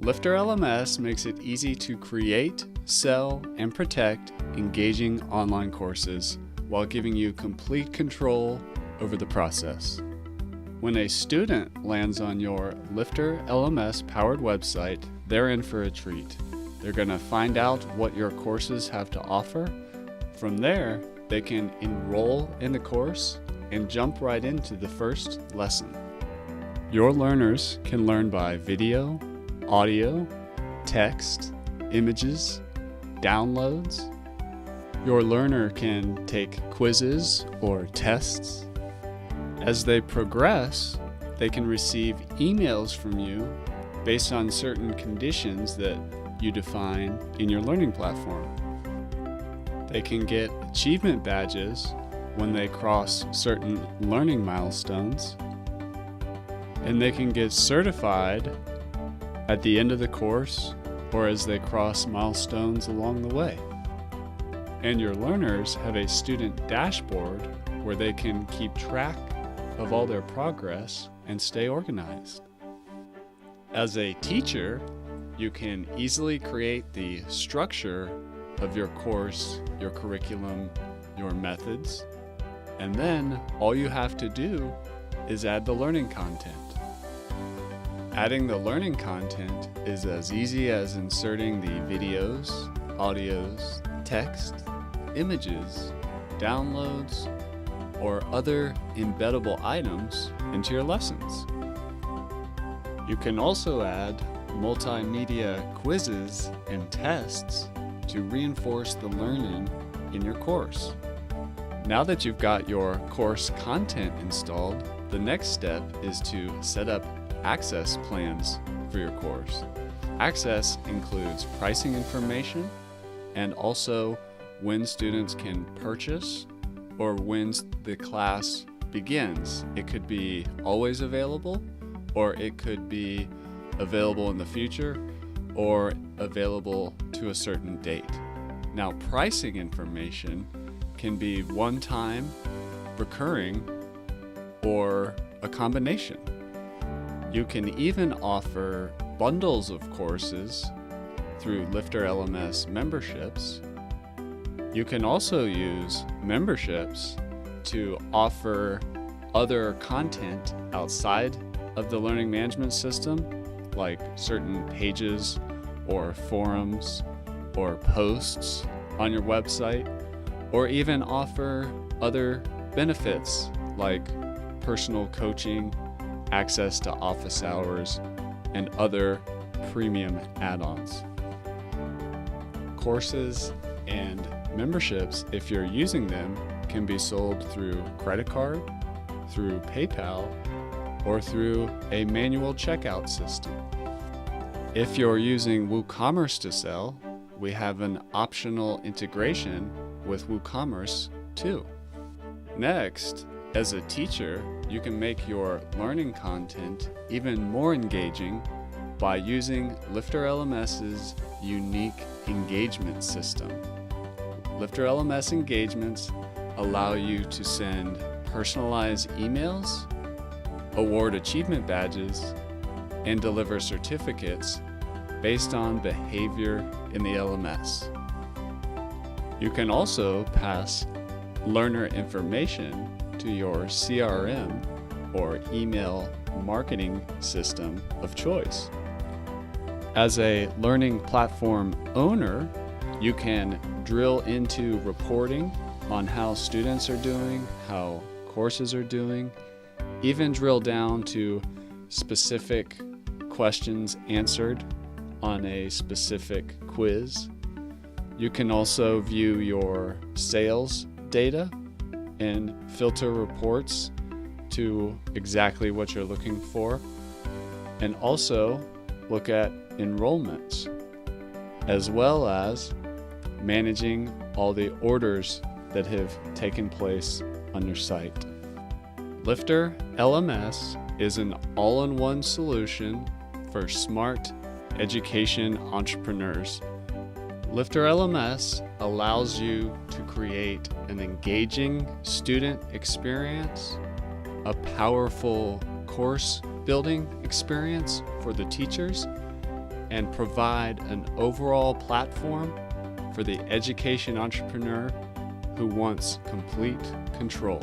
Lifter LMS makes it easy to create, sell, and protect engaging online courses while giving you complete control over the process. When a student lands on your Lifter LMS powered website, they're in for a treat. They're going to find out what your courses have to offer. From there, they can enroll in the course and jump right into the first lesson. Your learners can learn by video, audio, text, images, downloads. Your learner can take quizzes or tests. As they progress, they can receive emails from you based on certain conditions that you define in your learning platform. They can get achievement badges when they cross certain learning milestones, and they can get certified at the end of the course or as they cross milestones along the way. And your learners have a student dashboard where they can keep track of all their progress and stay organized. As a teacher, you can easily create the structure of your course, your curriculum, your methods, and then all you have to do is add the learning content. Adding the learning content is as easy as inserting the videos, audios, text, images, downloads, or other embeddable items into your lessons. You can also add multimedia quizzes and tests to reinforce the learning in your course. Now that you've got your course content installed, the next step is to set up access plans for your course. Access includes pricing information and also when students can purchase or when the class begins. It could be always available, or it could be available in the future, or available to a certain date. Now, pricing information can be one-time, recurring, or a combination. You can even offer bundles of courses through Lifter LMS memberships. You can also use memberships to offer other content outside of the learning management system, like certain pages or forums or posts on your website, or even offer other benefits like personal coaching, access to office hours, and other premium add-ons. Courses and memberships, if you're using them, can be sold through credit card, through PayPal, or through a manual checkout system. If you're using WooCommerce to sell, we have an optional integration with WooCommerce too. Next, as a teacher, you can make your learning content even more engaging by using Lifter LMS's unique engagement system. Lifter LMS engagements allow you to send personalized emails, award achievement badges, and deliver certificates based on behavior in the LMS. You can also pass learner information to your CRM or email marketing system of choice. As a learning platform owner, you can drill into reporting on how students are doing, how courses are doing, even drill down to specific questions answered on a specific quiz. You can also view your sales data and filter reports to exactly what you're looking for, and also look at enrollments, as well as managing all the orders that have taken place on your site. Lifter LMS is an all-in-one solution for smart education entrepreneurs. Lifter LMS allows you to create an engaging student experience, a powerful course building experience for the teachers, and provide an overall platform for the education entrepreneur who wants complete control.